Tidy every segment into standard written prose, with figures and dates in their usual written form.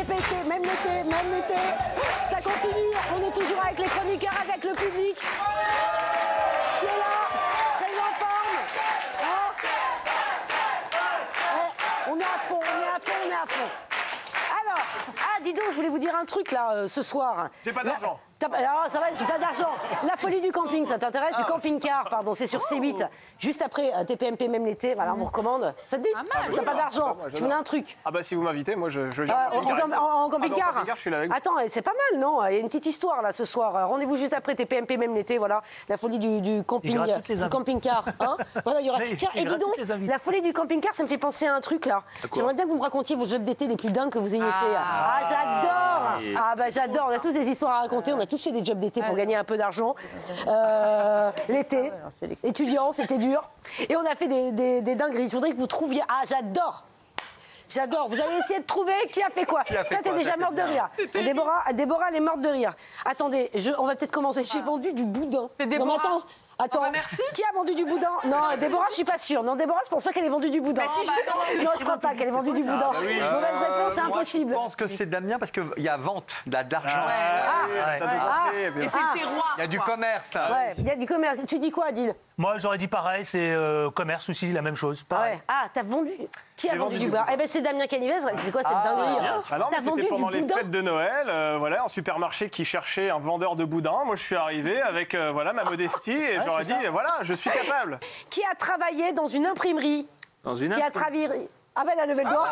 l'été, même l'été. Ça continue, on est toujours avec les chroniqueurs, avec le public. Qui est là? Ça y est en forme? On est à fond, on est à fond. Alors, dis donc, je voulais vous dire un truc là, ce soir. J'ai pas d'argent. Alors, ça va, j'ai pas d'argent. La folie du camping, ça t'intéresse? Du camping-car, pardon, c'est sur C8. Juste après TPMP, même l'été, voilà, on vous recommande. Ça te dit? T'as pas d'argent, tu voulais un truc. Ah bah si vous m'invitez, moi je viens. En camping-car? Je suis là avec vous. Attends, c'est pas mal, non? Il y a une petite histoire là ce soir. Rendez-vous juste après TPMP, même l'été, voilà. La folie du camping-car. Hein, voilà, il y aura... Tiens, et dis donc, la folie du camping-car, ça me fait penser à un truc là. J'aimerais bien que vous me racontiez vos jobs d'été les plus dingues que vous ayez fait. Ah, j'adore! Ah bah j'adore, on a tous des histoires à raconter, on a tous fait des jobs d'été pour gagner un peu d'argent. L'été, étudiant, c'était dur. Et on a fait des dingueries. Je voudrais que vous trouviez... Ah, j'adore! J'adore. Vous allez essayer de trouver qui a fait quoi. Toi, t'es déjà morte de rire. Déborah, elle est morte de rire. Attendez, on va peut-être commencer. J'ai vendu du boudin. C'est Déborah. Non, mais attends. Oh bah merci. Qui a vendu du boudin? Non, Déborah, je suis pas sûre. Non, Déborah, je pense pas qu'elle ait vendu du boudin. Non, je crois pas qu'elle ait vendu du boudin. Mauvaise réponse, c'est impossible. Je pense que c'est Damien parce qu'il y a vente, il y a de l'argent. Et c'est le terroir. Il y a du commerce. Ouais, il y a du commerce. Tu dis quoi, Adil? Moi, j'aurais dit pareil, c'est commerce aussi, la même chose. Pareil. Ouais. Ah, t'as vendu. Qui a vendu du boudin? Eh ben, c'est Damien Canivez. C'est quoi cette dinguerie? Ah non, mais T'as vendu c'était pendant du les boudin? fêtes de Noël, voilà, un supermarché qui cherchait un vendeur de boudin. Moi, je suis arrivé avec voilà ma modestie et j'aurais dit voilà, je suis capable. Qui a travaillé dans une imprimerie? Qui a travaillé? Ah ben, elle a levé le doigt.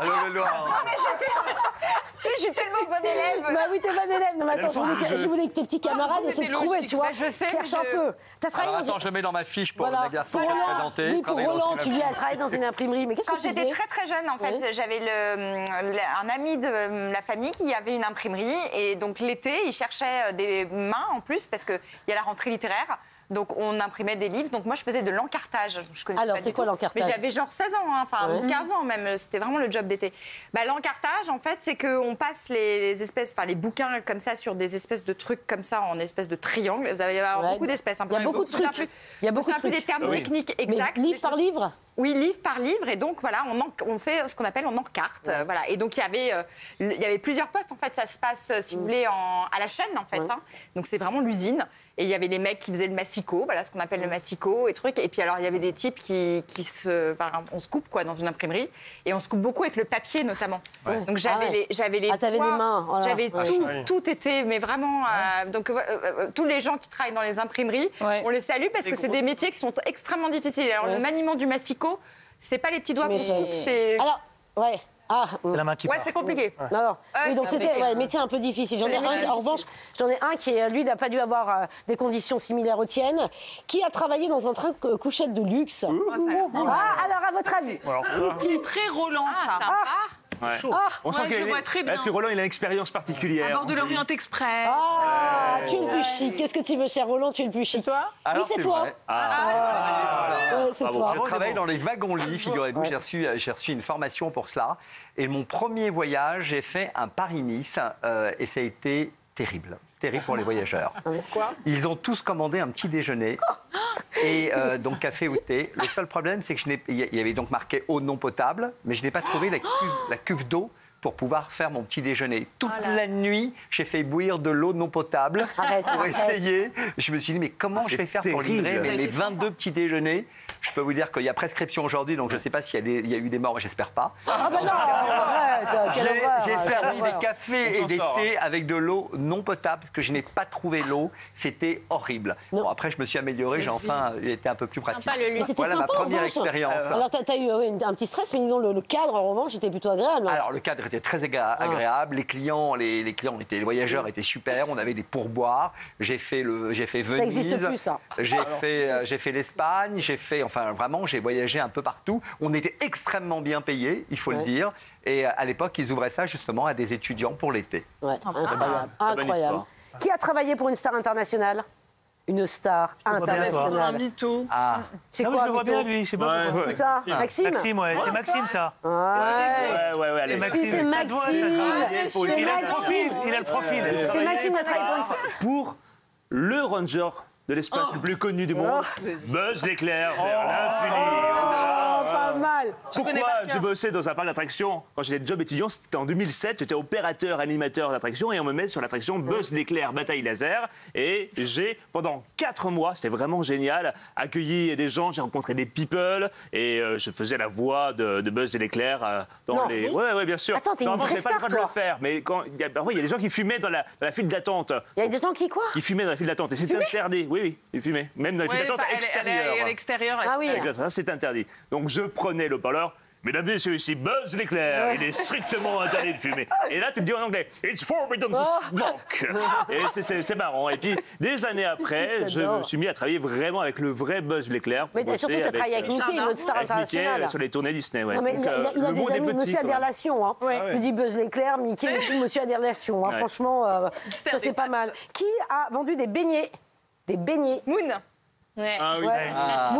Je suis tellement bonne élève. Bah oui, t'es bonne élève. Non, mais attends, je voulais que tes petits camarades essaient de trouver, tu vois. Bah, je sais, cherche un peu. T'as travaillé Alors attends, je mets dans ma fiche pour Voilà. la garçon qui Pour a Roland. présenté. Oui, pour Roland, tu dis, elle travaille dans une imprimerie. Mais qu'est-ce que Quand tu j'étais faisais? très très jeune, en fait, j'avais un ami de la famille qui avait une imprimerie et donc l'été, il cherchait des mains en plus parce qu'il y a la rentrée littéraire. Donc on imprimait des livres. Donc moi je faisais de l'encartage. Alors c'est quoi l'encartage? Mais j'avais genre 16 ans, hein, enfin 15 ans même. C'était vraiment le job d'été. Bah, l'encartage en fait c'est qu'on passe les espèces, enfin les bouquins comme ça sur des espèces de trucs comme ça en espèces de triangles. Vous allez avoir beaucoup d'espèces. Il y a beaucoup de trucs. Il y a beaucoup de trucs. des termes techniques exacts. Mais livre par livre? Oui, livre par livre. Et donc, voilà, on fait ce qu'on appelle on encarte. Voilà. Et donc, il y avait plusieurs postes. En fait, ça se passe, si vous voulez, à la chaîne, en fait. Hein. Donc, c'est vraiment l'usine. Et il y avait les mecs qui faisaient le massicot, voilà ce qu'on appelle le massicot et trucs. Et puis, alors, il y avait des types on se coupe, quoi, dans une imprimerie. Et on se coupe beaucoup avec le papier, notamment. Ouais. Donc, j'avais les t'avais les mains. Voilà. J'avais tout été, mais vraiment... donc, tous les gens qui travaillent dans les imprimeries, on les salue parce que c'est des métiers qui sont extrêmement difficiles. Alors, le maniement du massicot, c'est pas les petits doigts qu'on se coupe, c'est... Alors, ouais. Ah, c'est la main qui part. Ouais, c'est compliqué. Non. Oui, donc c'était un métier un peu difficile. J'en ai un, en revanche, qui, lui, n'a pas dû avoir des conditions similaires aux tiennes, qui a travaillé dans un train couchette de luxe. Alors, à votre avis? C'est très Roland, ça. Ouais. On sent je vois très bien. Est-ce que Roland, il a une expérience particulière? À bord de l'Orient Express. Ah, tu es le plus chic. Qu'est-ce que tu veux, cher Roland? Tu es le plus chic. C'est toi? Oui, c'est toi. C'est toi. Je travaille dans les wagons-lits, figurez-vous. J'ai reçu une formation pour cela. Et mon premier voyage, j'ai fait un Paris-Nice et ça a été terrible. Terrible pour les voyageurs. Pourquoi? Ils ont tous commandé un petit déjeuner et donc café ou thé. Le seul problème, c'est que il y avait donc marqué eau non potable, mais je n'ai pas trouvé la cuve d'eau pour pouvoir faire mon petit déjeuner. Toute la nuit, j'ai fait bouillir de l'eau non potable pour essayer. Je me suis dit, mais comment je vais faire pour livrer mes 22 petits déjeuners? Je peux vous dire qu'il y a prescription aujourd'hui, donc je ne sais pas s'il y a eu des morts, j'espère pas. Ah bah non, arrête, j'ai servi des cafés et des thés avec de l'eau non potable, parce que je n'ai pas trouvé l'eau. C'était horrible. Bon, après, je me suis amélioré, j'ai été un peu plus pratique. Voilà ma première expérience. Alors, tu as eu un petit stress, mais dis donc, le cadre, en revanche, était plutôt agréable. Alors, le cadre était très agréable. Les voyageurs étaient super. On avait des pourboires. J'ai fait Venise. Ça n'existe plus, ça. J'ai fait l'Espagne. J'ai voyagé un peu partout. On était extrêmement bien payés, il faut le dire. Et à l'époque, ils ouvraient ça justement à des étudiants pour l'été. Ouais, incroyable. Qui a travaillé pour une star internationale? Une star internationale. Un mytho. C'est quoi, quoi, je le vois bien, lui. Je sais pas pourquoi. C'est ça, Maxime? Maxime, ouais. C'est Maxime, ça. Ouais, allez. C'est Maxime. Il a le profil. C'est Maxime qui a travaillé pour une star. Pour le ranger de l'espace le plus connu du monde, Buzz l'éclair vers l'infini. Pas mal. Pourquoi je bossais dans un parc d'attractions quand j'étais job étudiant? C'était en 2007. J'étais opérateur animateur d'attractions et on me met sur l'attraction Buzz l'éclair bataille laser. Et j'ai, pendant 4 mois, c'était vraiment génial, accueilli des gens, j'ai rencontré des people et je faisais la voix de Buzz l'éclair dans les... Ouais, bien sûr. Attends, t'es une vraie star, pas le droit de le faire, mais parfois il y a des gens qui fumaient dans la file d'attente. Il y a des gens qui quoi? Qui fumaient dans la file d'attente et c'était interdit. Oui, ils fumaient. Même dans la file d'attente extérieure. À l'extérieur. Ah oui. C'est interdit. Donc je prenais le parleur. Mesdames et messieurs, ici Buzz l'éclair, il est strictement interdit de fumer. Et là, tu te dis en anglais, It's forbidden to smoke. Et c'est marrant. Et puis, des années après, je me suis mis à travailler vraiment avec le vrai Buzz l'éclair. Mais surtout, tu as travaillé avec Mickey, une autre star internationale. Sur les tournées Disney, ouais. Non, mais donc, il a le monde des est amis, petit. monsieur a des relations. Hein. Je dis Buzz l'éclair, Mickey et tout, monsieur a des relations. Hein. Franchement, ça c'est pas mal. Qui a vendu des beignets? Des beignets. Moon. Ouais. Ah oui.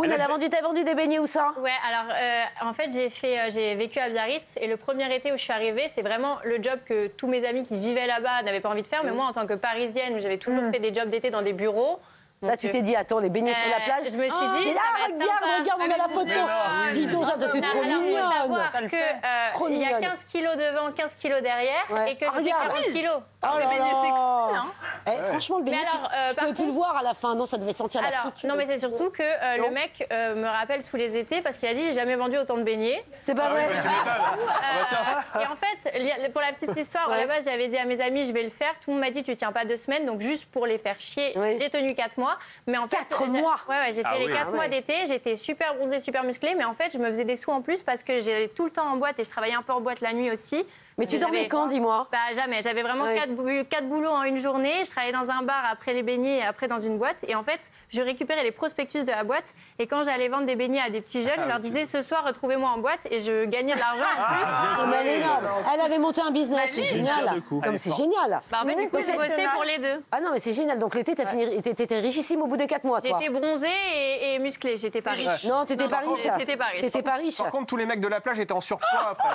Moon, t'as vendu des beignets où ça? Ouais, alors en fait, j'ai vécu à Biarritz et le premier été où je suis arrivée, c'est vraiment le job que tous mes amis qui vivaient là-bas n'avaient pas envie de faire. Mais moi, en tant que Parisienne, où j'avais toujours fait des jobs d'été dans des bureaux. Là, tu t'es dit, attends, les beignets sur la plage. Je me suis dit, j'ai là, regarde, on a la photo. Dis donc, ça, t'es trop mignonne. Il faut savoir qu'il y a 15 kilos devant, 15 kilos derrière et que j'ai 40 kilos. Les beignets sexy, hein. Franchement, le beignet, tu pouvais plus le voir à la fin. Non, ça devait sentir la friture. Non, mais c'est surtout que le mec me rappelle tous les étés parce qu'il a dit, j'ai jamais vendu autant de beignets. C'est pas vrai. Et en fait, pour la petite histoire, à la base, j'avais dit à mes amis, je vais le faire. Tout le monde m'a dit, tu tiens pas 2 semaines. Donc, juste pour les faire chier, j'ai tenu 4 mois. Mais en fait, 4 mois. Ouais, j'ai fait les 4 mois d'été. J'étais super bronzée, super musclée. Mais en fait, je me faisais des sous en plus parce que j'allais tout le temps en boîte et je travaillais un peu en boîte la nuit aussi. Mais tu dormais quand, dis-moi? Bah jamais. J'avais vraiment 4 boulots en une journée. Je travaillais dans un bar, après les beignets et après dans une boîte. Et en fait, je récupérais les prospectus de la boîte. Et quand j'allais vendre des beignets à des petits jeunes, je leur disais ce soir, retrouvez-moi en boîte. Et je gagnais de l'argent en plus. Mais elle est énorme. Elle avait monté un business, c'est génial. Non, mais c'est génial. Bah, en fait, du coup, j'ai bossé pour les deux. Ah non, mais c'est génial. Donc l'été, t'étais richissime au bout de 4 mois, toi. J'étais bronzée et musclée. J'étais pas riche. Non, t'étais pas riche. T'étais pas riche. Par contre, tous les mecs de la plage étaient en surpoids après.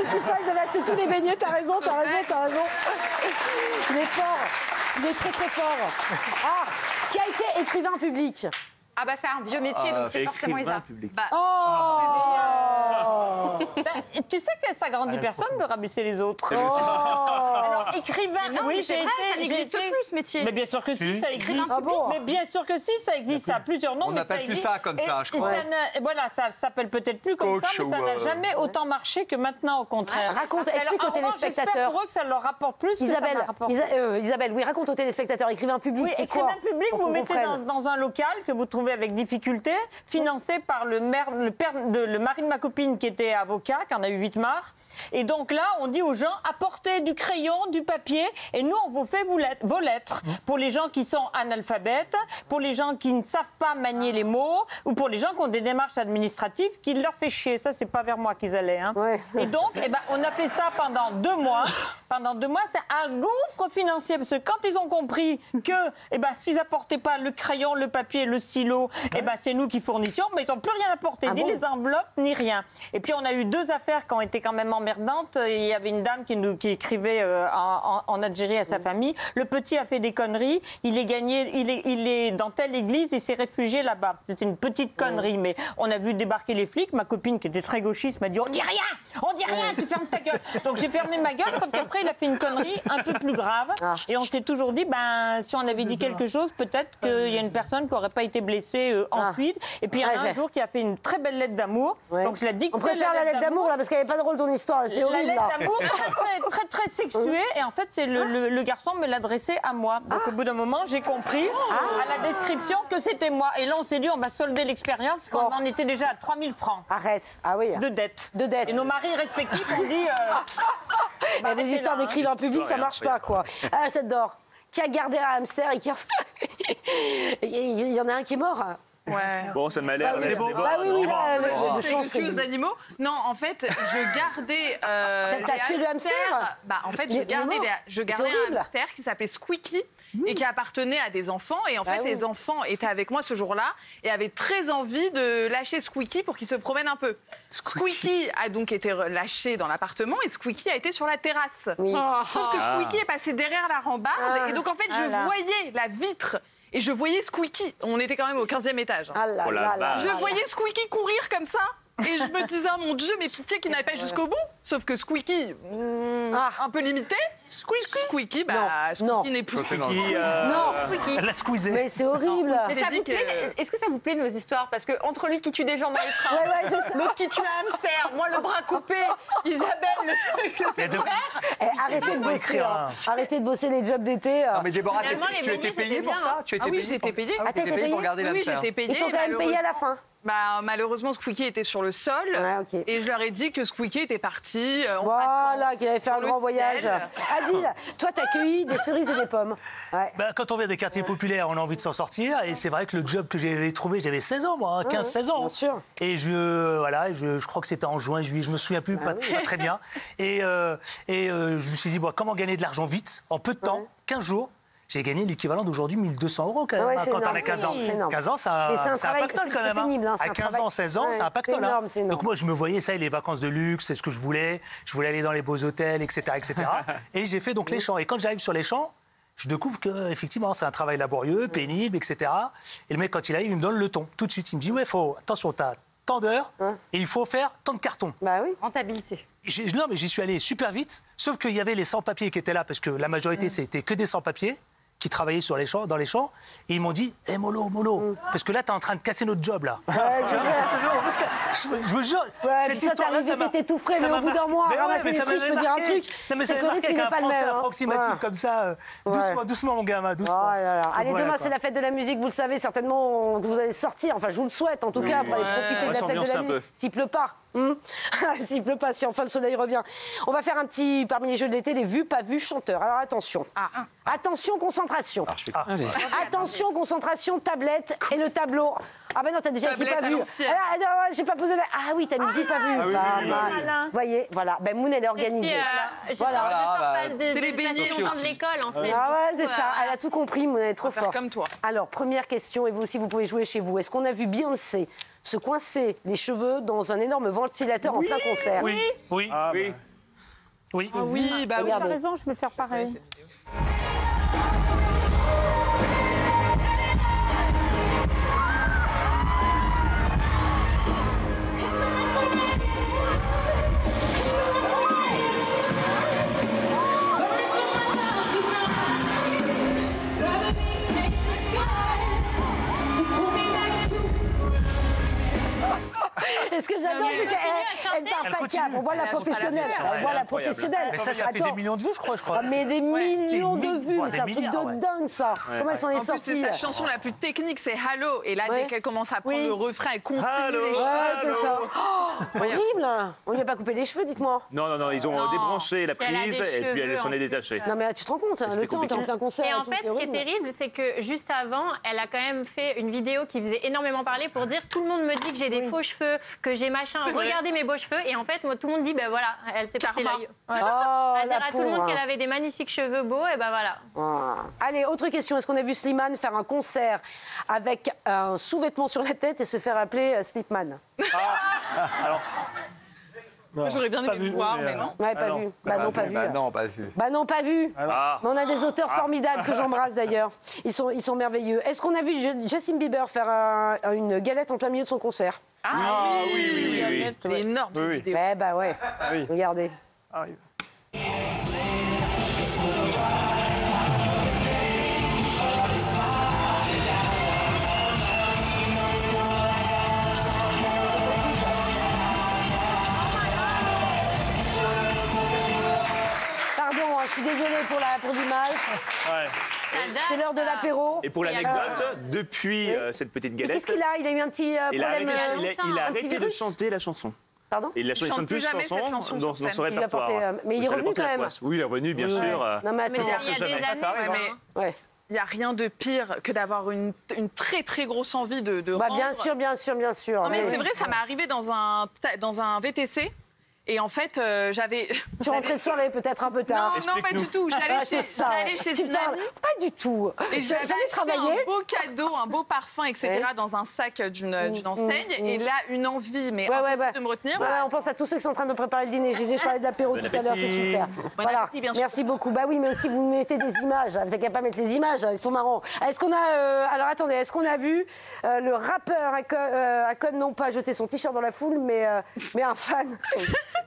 C'est ça, ils avaient acheté tous les beignets. T'as raison. Il est fort. Il est très fort. Ah, qui a été écrivain public? Ah bah c'est un vieux métier, donc c'est forcément Isa. Tu sais que ça grandit personne de rabaisser les autres. Alors, écrivain, non, oui, c'est vrai, ça n'existe plus ce métier. Mais bien sûr que si, ça existe. Mais bien sûr que si, ça existe. Ça a plusieurs noms. On n'appelle plus ça comme ça, je crois. Voilà, ça s'appelle peut-être plus comme ça, mais ça n'a jamais autant marché que maintenant, au contraire. Raconte, explique aux téléspectateurs. J'espère pour eux que ça leur rapporte plus que ça m'a rapporté. Isabelle, oui, raconte aux téléspectateurs. Écrivain public, oui, c'est quoi? Écrivain public, vous mettez dans un local que vous trouvez avec difficulté, financé par le mari de ma copine qui était avocat, qui en a eu 8 marres. Et donc là, on dit aux gens, apportez du crayon, du papier, et nous, on vous fait vos lettres. Pour les gens qui sont analphabètes, pour les gens qui ne savent pas manier les mots, ou pour les gens qui ont des démarches administratives qui leur fait chier. Ça, c'est pas vers moi qu'ils allaient. Hein. Ouais. Et donc, on a fait ça pendant 2 mois. Pendant 2 mois, c'est un gouffre financier. Parce que quand ils ont compris que s'ils n'apportaient pas le crayon, le papier, le stylo, c'est nous qui fournissions, mais ils n'ont plus rien apporté, ni les enveloppes, ni rien. Et puis, on a eu 2 affaires qui ont été quand même emmerdantes. Il y avait une dame qui écrivait en Algérie à sa famille. Le petit a fait des conneries. Il est dans telle église, il s'est réfugié là-bas. C'était une petite connerie, mais on a vu débarquer les flics. Ma copine, qui était très gauchiste, m'a dit « On dit rien, tu fermes ta gueule !» Donc j'ai fermé ma gueule, sauf qu'après, il a fait une connerie un peu plus grave. Et on s'est toujours dit, si on avait dit quelque chose, peut-être qu'il y a une personne qui n'aurait pas été blessée ensuite. Et puis il y en a un jour qui a fait une très belle lettre d'amour. Donc je la dicte. On préfère la lettre d'amour, là, parce qu'elle n'est pas drôle ton histoire. C'est horrible, la lettre d'amour, très sexuée. Et en fait, c'est le garçon me l'adressait à moi. Donc au bout d'un moment, j'ai compris à la description que c'était moi. Et là, on s'est dit, on va solder l'expérience, parce qu'on en était déjà à 3 000 francs. Arrête. Ah oui. De dette. Et nos maris respectifs ont dit... les histoires d'écrivains publics, ça marche pas, quoi. Ah, j'adore. Qui a gardé un hamster et qui... Il y en a un qui est mort. Ouais. Bon, ça m'a l'air. J'ai quelque chose d'animaux. Non, en fait, je gardais. T'as tué le hamster? En fait, je gardais un hamster qui s'appelait Squeaky et qui appartenait à des enfants. Et en fait, les enfants étaient avec moi ce jour-là et avaient très envie de lâcher Squeaky pour qu'il se promène un peu. Squeaky a donc été lâché dans l'appartement et Squeaky a été sur la terrasse. Sauf que Squeaky est passé derrière la rambarde et donc en fait, je voyais la vitre. Et je voyais Squeaky. On était quand même au 15e étage. Je voyais Squeaky courir comme ça. Et je me disais, mon Dieu, mais pitié qu'il n'aille pas jusqu'au bout. Sauf que Squeaky, un peu limité. Squeaky, Squeaky n'est plus. Squeaky, Non, Elle l'a squeezé. mais c'est horrible. Mais ça vous plaît Est-ce que ça vous plaît nos histoires? Parce que entre lui qui tue des gens dans les trains, Ouais, c'est ça. l'autre qui tue un hamster, moi le bras coupé, Isabelle le truc, le fait divers. Arrêtez de bosser. Arrêtez de bosser les jobs d'été. Non, mais Déborah, Finalement, les tu étais beignets, payée c'était pour bien, ça? hein. Tu étais Ah oui, payée j'ai été payée. Ah, t'as tu été étais payée pour payée garder Oui, l'hamster. j'étais payée. Ils t'ont quand même payé à la fin. Malheureusement, Squeaky était sur le sol. Ouais, ok. Et je leur ai dit que Squeaky était parti. Voilà, qu'il avait fait un Sur le grand voyage. ciel. Adil, toi, t'as cueilli des cerises et des pommes. Ouais. Quand on vient des quartiers populaires, on a envie de s'en sortir. Et c'est vrai que le job que j'avais trouvé, j'avais 16 ans, moi, 15-16 ans. Bien sûr. Et je crois que c'était en juin, juillet, je me souviens plus, pas très bien. Et je me suis dit, comment gagner de l'argent vite, en peu de temps, 15 jours. J'ai gagné l'équivalent d'aujourd'hui 1 200 € quand même, Ouais, quand c'est on a 15 ans. énorme, c'est énorme. 15 ans, Et c'est un ça travail- impactole quand c'est même. pénible, hein, c'est À un 15 travail- ans, 16 ans, Ouais, ça impactole. c'est énorme, c'est énorme. Donc moi, je me voyais ça, et les vacances de luxe, c'est ce que je voulais. Je voulais aller dans les beaux hôtels, etc. etc. Et j'ai fait donc les champs. Et quand j'arrive sur les champs, je découvre qu'effectivement, c'est un travail laborieux, pénible, etc. Et le mec, quand il arrive, il me donne le ton. Tout de suite, il me dit, attention, t'as tant d'heures et il faut faire tant de cartons. Bah oui. Rentabilité. Non, mais j'y suis allé super vite, sauf qu'il y avait les sans-papiers qui étaient là, parce que la majorité, c'était que des sans-papiers qui travaillaient sur les champs, dans les champs, et ils m'ont dit « Mollo, parce que là, t'es en train de casser notre job, là. Ouais, Tu vois, on veut que ça- je vous jure, Ouais, cette puis toi, histoire-là, t'arrives, ça m'a- t'étais tout frais, ça mais m'a au bout d'un mois, mais ouais, ramasser mais les ça fruits, je m'avait peux dire un marqué. truc. Non, mais ça c'est m'avait que le marqué rythme avec n'est un pas le français même, hein. approximatif Ouais. comme ça. Doucement, mon gamin, doucement. Oh là là. Allez, Voilà, demain, quoi. c'est la fête de la musique, vous le savez, certainement, vous allez sortir. Enfin, je vous le souhaite, en tout cas, pour aller profiter on de va la fête de s'ambiancer la un peu. musique. S'il pleut pas. S'il pleut pas, si enfin le soleil revient. On va faire un petit, parmi les jeux de l'été, les vus, pas vus, chanteurs. Alors, attention. Attention, concentration. Attention, concentration, tablette et le tableau. Ah ben non, t'as déjà écrit Tablette pas à vu. l'ancienne. Ah, non, j'ai pas posé la... Ah oui, t'as mis vu, pas vu. Pas mal. Voyez, voilà. Ben Moon, elle est organisée. Je Voilà. sors pas C'est les de beignets longtemps de l'école, en fait. Ah ouais, c'est Du coup, ça. Elle a tout compris, Moon, elle est trop faire forte. comme toi. Alors, première question, et vous aussi, vous pouvez jouer chez vous. Est-ce qu'on a vu Beyoncé se coincer les cheveux dans un énorme ventilateur en plein concert? Oui. Oui. Oui, bah oui. T'as Regardez. raison, je vais faire pareil. Et ce que j'adore, c'est qu'elle part Elle pas continue. câble. On voit la professionnelle. On voit la professionnelle. Mais ça a fait Attends. des millions de vues, je crois. Ah, mais des millions de vues, voire mais c'est des un truc milliards, de ouais. dingue, ça. Comment elle s'en est En plus, sortie? c'est sa chanson la plus technique, c'est Halo. Et là, Ouais. dès qu'elle commence à prendre le refrain, elle continue Halo. les Ouais, cheveux. c'est ça. Oh, horrible. On lui a pas coupé les cheveux, dites-moi. Non, ils ont Non. débranché la Elle a prise des et puis elle cheveux, s'en est en détachée. Non, mais là, tu te rends compte, le temps, t'es en plein concert. Et en tout, fait, c'est ce qui est horrible. terrible, c'est que juste avant, elle a quand même fait une vidéo qui faisait énormément parler pour dire tout le monde me dit que j'ai des faux cheveux, que j'ai machin, regardez mes beaux cheveux. Et en fait, moi, tout le monde dit, ben voilà, elle s'est porté Karma. l'œil. Oh, À dire la à tout le monde pauvre. qu'elle avait des magnifiques cheveux beaux, et ben voilà. Ah. Allez, autre question. Est-ce qu'on a vu Slimane faire un concert avec un sous-vêtement sur la tête et se faire appeler Slipman? Alors, J'aurais bien pas aimé vu, le voir, mais, mais non. Ouais, pas non. vu. Bah non, pas vu. Non, pas vu. Bah non, pas vu. Ah. Mais on a des auteurs formidables que j'embrasse d'ailleurs. Ils sont merveilleux. Est-ce qu'on a vu Justin Bieber faire une galette en plein milieu de son concert? Oui. Elle est énorme, cette Oui. vidéo. Ouais, bah ouais. Oui. Regardez. arrive. Pardon, hein, je suis désolée pour l'image. Ouais. C'est l'heure de l'apéro. Et pour l'anecdote, depuis cette petite Et galette, qu'est-ce qu'il a? Il a eu un petit il a problème. arrêté, il a un petit arrêté de virus. chanter la chanson. Pardon? Et il a chanté chante plus plus jamais cette chanson dans sur scène. son Il lui a porté, répertoire. mais il est Ça lui a revenu porté quand la même. poisse. Oui, il est revenu, bien sûr. Non, mais attends. Mais il y a jamais. des Ça années, arrive, vraiment. Ouais. Il n'y a rien de pire que d'avoir une très très grosse envie de Bah, rendre. bien sûr. Non mais Ouais. c'est vrai, ça m'est arrivé dans un VTC. Et en fait, j'avais... Tu rentrais de soirée peut-être un peu tard. Non, pas du tout. J'allais chez une amie. Pas du tout. Et j'avais acheté un beau cadeau, un beau parfum, etc. dans un sac d'une enseigne. Et là, une envie, mais impossible de me retenir. On pense à tous ceux qui sont en train de préparer le dîner. Je parlais d'apéro tout à l'heure, c'est super. Voilà. Merci beaucoup. Bah oui, mais aussi vous mettez des images. Vous n'avez qu'à pas mettre les images, elles sont marrants. Est-ce qu'on a... alors attendez, est-ce qu'on a vu le rappeur Akon non pas jeter son t-shirt dans la foule, mais un fan.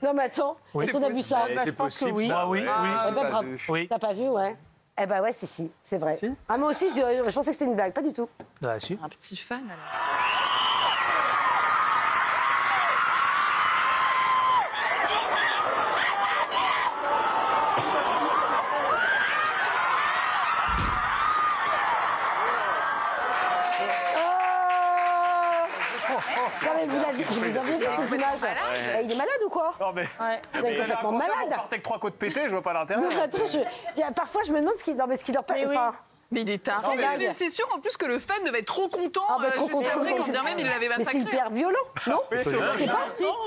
Non mais attends, est-ce qu'on a vu ça? C'est possible. Oui. Eh ben, bravo. Oui. T'as pas vu, ouais. Eh ben ouais, si, c'est vrai. Si. Ah moi aussi, je pensais que c'était une blague, pas du tout. Ah, si. Un petit fan alors. Non mais vous aviez vu ces images? Il est malade ou quoi? Non mais... Il est complètement malade. On partait avec 3 côtes pétées, je vois pas l'intérêt. Non, attends, parfois je me demande ce qui leur passe. Mais il est tard. C'est sûr en plus que le fan devait être trop content. Trop content. Après, quand bien même il l'avait massacré. Mais c'est hyper violent, non? Je sais pas.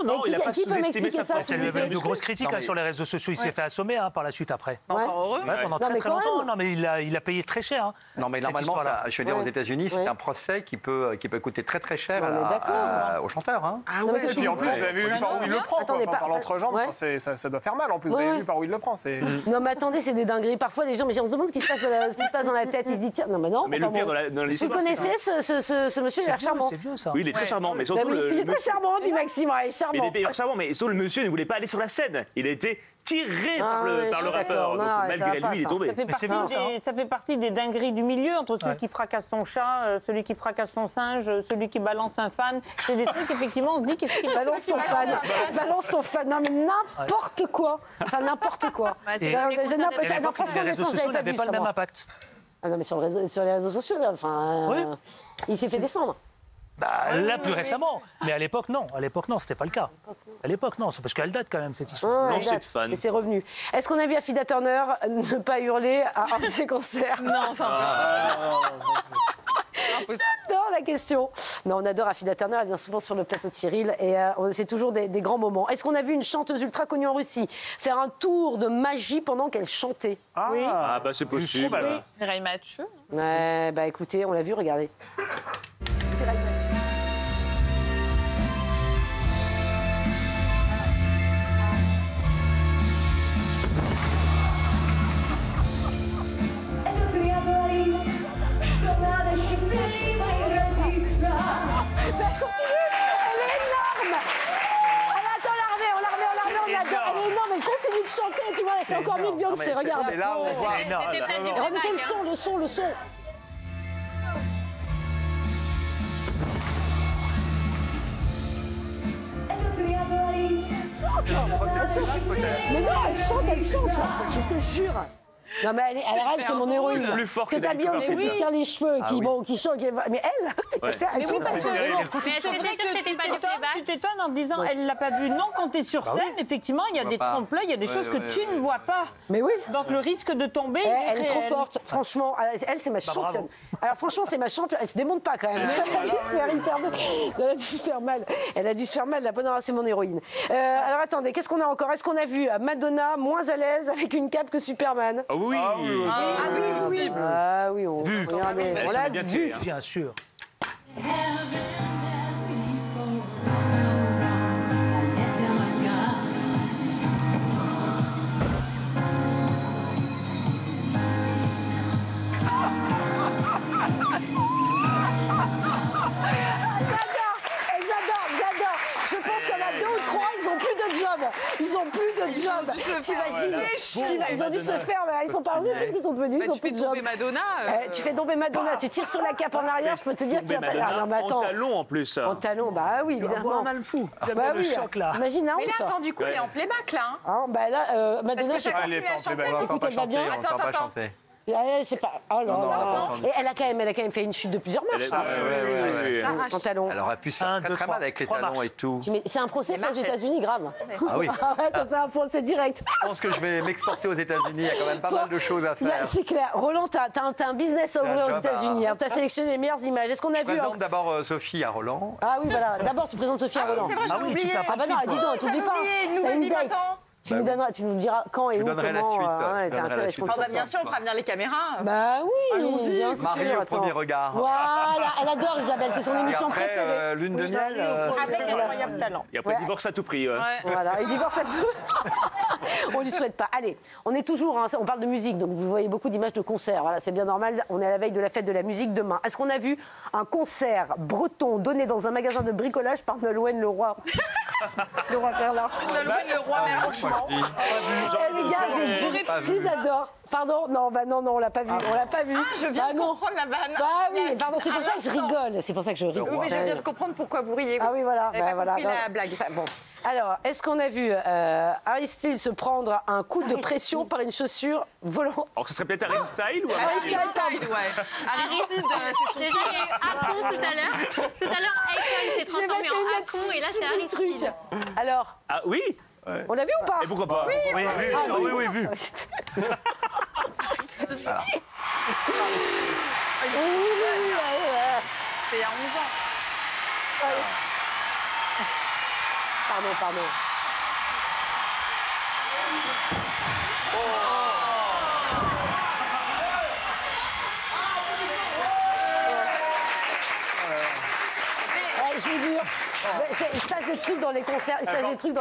Non, il a pas sous-estimé sa Ça lui avait eu de grosses critiques sur les réseaux sociaux. Il s'est fait assommer par la suite après. Encore heureux. Pendant très longtemps. Non, mais il a payé très cher. Non, mais normalement, je veux dire, aux États-Unis, c'est un procès qui peut coûter très très cher au chanteur. Ah ouais. Et puis en plus, vous avez vu par où il le prend. Par l'entrejambe, ça doit faire mal. En plus, vous avez vu par où il le prend. Non, mais attendez, c'est des dingueries. Parfois, les gens, on se demande ce qui se passe dans la tête. Ils se disent, tiens, non, mais non. Mais le pire dans l'histoire. Vous connaissez ce monsieur, il a l'air charmant. C'est vieux, ça. Oui, il est très charmant, mais surtout Il est très charmant, dit Maxime, il est charmant. Mais il est charmant, mais surtout le monsieur ne voulait pas aller sur la scène. Il a été tiré par le rappeur. Donc malgré lui, il est tombé. Ça fait partie des dingueries du milieu, entre celui qui fracasse son chat, celui qui fracasse son singe, celui qui balance un fan. C'est des trucs, effectivement, on se dit qu'est-ce qu'il balance ton fan. Balance ton fan. Non, mais n'importe quoi. Enfin, n'importe quoi. Les réseaux sociaux n'avaient pas le même impact. Ah non, mais sur les réseaux sociaux, il s'est fait descendre. Là, plus récemment. Mais à l'époque, non. À l'époque, non, c'était pas le cas. À l'époque, non. C'est parce qu'elle date quand même, cette histoire. Non, c'est de fan. Mais c'est revenu. Est-ce qu'on a vu Affida Turner ne pas hurler à un de ses concerts? Non, c'est impossible. J'adore la question. Non, on adore Affida Turner, elle vient souvent sur le plateau de Cyril et c'est toujours des grands moments. Est-ce qu'on a vu une chanteuse ultra connue en Russie faire un tour de magie pendant qu'elle chantait? Oui. Ah bah c'est possible. Mireille Mathieu. Ouais, bah écoutez, on l'a vu, regardez. C'est Mireille Mathieu. Continue de chanter, tu vois, c'est encore mieux que Beyoncé, regarde. Et là, on voit. Remettez le son. Mais non, elle chante, je te jure. Non mais elle c'est mon héroïne. Plus fort que t'as Beyoncé qui se tire les cheveux, qui chante, mais elle, elle chante. Mais est-ce que c'était pas du playback? Tu t'étonnes en disant, elle l'a pas vu. Non, quand t'es sur scène, effectivement, il y a des trompe-l'œil, il y a des choses que tu ne vois pas. Mais oui. Donc le risque de tomber, elle est trop forte. Franchement, elle c'est ma championne. Alors franchement, c'est ma championne. Elle se démonte pas quand même. Elle a dû se faire mal. Elle a dû se faire mal. La bonne c'est mon héroïne. Alors attendez, qu'est-ce qu'on a encore? Est-ce qu'on a vu Madonna moins à l'aise avec une cape que Superman? Oui. Ah oui, on l'a vu. Bien sûr. J'adore. Je pense qu'il y en a 2 ou 3, ils ont plus de job. T'imagines? Ils ont dû se faire, ils sont pas parce qu'ils sont devenus. Tu fais tomber Madonna. Tu fais tomber Madonna, tu tires sur la cape en arrière, je peux te dire qu'il y a pas. Non, mais attends. En talon en plus. En talon, bah oui, évidemment. Un mal fou. Bah le choc là. T'imagines la honte? Mais là, attends, du coup, elle est en playback là. Bah là, Madonna, parce que écoute, elle va bien. Attends. C'est pas. Oh là là. Et elle a quand même fait une chute de plusieurs marches. En talons. Elle aurait pu se faire très mal avec les talons et tout. Mais c'est un procès aux États-Unis grave. Ah oui. Ça c'est un procès direct. Je pense que je vais m'exporter aux États-Unis. Il y a quand même pas mal de choses à faire. C'est clair. Roland, t'as un business à ouvrir aux États-Unis. T'as sélectionné les meilleures images. Est-ce qu'on a vu? Je présente d'abord Sophie à Roland. Ah oui, voilà. D'abord, tu présentes Sophie à Roland. C'est vrai, j'ai oublié. Ah bah non, dis donc, t'oublies pas. Une nouvelle vie maintenant. Tu nous diras quand et où, donnerai la suite. Bien sûr, on fera venir les caméras. Bah oui, allons-y. bien sûr. Marie au premier regard. Voilà, elle adore Isabelle, c'est son émission après, préférée. lune de miel. Avec incroyable talent. Et après, divorce à tout prix. Voilà, et divorce à tout. On lui souhaite pas. Allez, on est toujours, on parle de musique, donc vous voyez beaucoup d'images de concerts. Voilà, c'est bien normal. On est à la veille de la fête de la musique demain. Est-ce qu'on a vu un concert breton donné dans un magasin de bricolage par Nolwenn Leroy? Leroy Perlin. Nolwenn Leroy, franchement. Les gars, j'adore. Pardon, non, on l'a pas vu. On l'a pas vu. Je viens de comprendre la vanne. Bah oui, pardon, c'est pour ça que je rigole. C'est pour ça que je rigole. Oui, mais je viens de comprendre pourquoi vous riez. Ah oui, voilà. J'avais pas compris la blague. Bon. Alors, est-ce qu'on a vu Aristide se prendre un coup de pression par une chaussure volante? Alors, ce serait peut-être Harry Style ou Harry Style, ouais. Aristide, déjà, il y a eu Akon tout à l'heure. Tout à l'heure, Akon s'est transformé en Akon et là, c'est Aristide. Alors, Ah oui. on l'a vu ou pas? Et pourquoi pas? Oui, vu. C'est il y a 11 ans. Pardon. Je vous jure, il se passe des trucs dans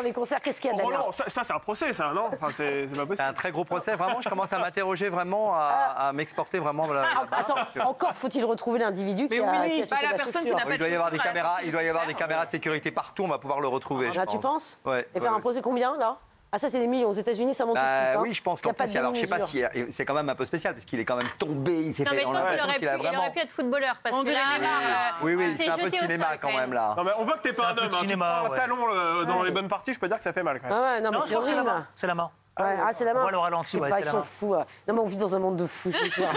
les concerts. Qu'est-ce qu'il y a derrière? Roland, ça c'est un procès, ça, non? Enfin, c'est pas C'est possible. un très gros procès. Vraiment, je commence à m'interroger vraiment, à m'exporter vraiment. Attends, encore faut-il retrouver l'individu qui a acheté la personne qui n'a pas Il doit y avoir des caméras. Il doit y avoir des caméras de sécurité partout. On va pouvoir le retrouver. Là, tu penses? Ouais. Et faire un procès combien, là? Ah, ça, c'est des millions. Aux États-Unis, ça monte tout de suite. Hein. Oui, je pense Il y a qu'en pas plus, de alors je sais pas demi-mesure. si c'est quand même un peu spécial parce qu'il est quand même tombé. Il s'est Non, mais fait. je On pense a qu'il l'impression qu'il a vraiment. aurait pu être footballeur parce On que dirait là, Neymar. Oui, c'est c'est un peu de jeté au cinéma sol, quand même là. Non, mais on voit que t'es pas un homme. Tu cinéma, prends un talon dans les bonnes parties, je peux dire que ça fait mal quand même. Ah ouais, non, mais Non, je c'est crois que c'est la horrible. main. C'est la main. Ouais, c'est la main. On voit le ralenti, Je sais ouais, pas, c'est ils la sont main. fous. Non, mais on vit dans un monde de fous, je veux dire.